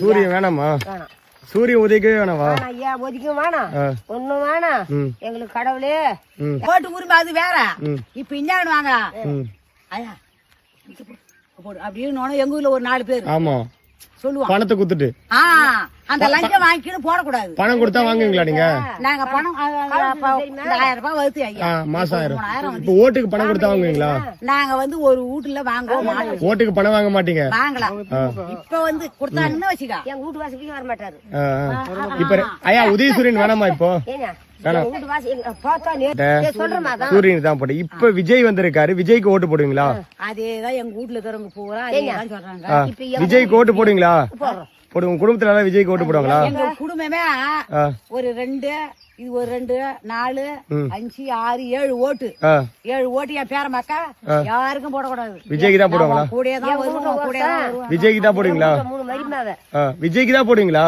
சூரியன் வேணாமா? சூரியன் ஒதுக்கவே வேணாவா? ஐயா ஒதுக்கவும் வேணாம், ஒண்ணும் வேணாம். எங்களுக்கு கடவுளே ஓட்டு உரிமை அது வேற. இப்ப இஞ்சாங்க வாங்க ஐயா அப்படின்னு எங்க ஊர்ல ஒரு 4 பேர் ஆமா சொல்லுவாங்க பணத்தை குத்துட்டு அந்த லஞ்சம் வாங்கிட்டு போடக்கூடாது. பணம் கொடுத்தா வாங்குவீங்களா நீங்க? நாங்க பணம் 1000 ரூபாய் வருது ஐயா, மாசம் 1000. இப்ப ஓட்டுக்கு பணம் கொடுத்தா வாங்குவீங்களா? நாங்க ஒரு வீட்டுல வாங்குவோம் மாட்டோம். ஓட்டுக்கு பணம் வாங்க மாட்டீங்க? வாங்கலாம். இப்ப கொடுத்தாங்கன்னு வச்சுக்கா எங்க வீட்டு வாசலுக்கு வர மாட்டாரு. இப்ப ஐயா உதயசூரியன் வேணாமா? இப்போ சூரியன் தான் போட்டு. இப்ப விஜய் வந்திருக்காரு, விஜய்க்கு ஓட்டு போடுவீங்களா? அதேதான் எங்க வீட்டுல இருக்கிறவங்க பூரா சொல்றாங்க. விஜய்க்கு ஓட்டு போடுவீங்களா? போடுவோம். குடும்பத்துல விஜய்க்கு ஓட்டு போடுவாங்களா? எங்க குடும்பமே ஒரு 2 இது ஒரு 2 4 5 6 7 ஓட்டு 7 ஓட்டு என் பேரமாக்கா யாருக்கும் போடக்கூடாது. விஜய்க்கு தான் போடுவாங்களா? கூடதான் வருவோம். விஜய்க்கு தான் போடுவீங்களா? மூணு மரிமாவ விஜய்க்கு தான் போடுவீங்களா?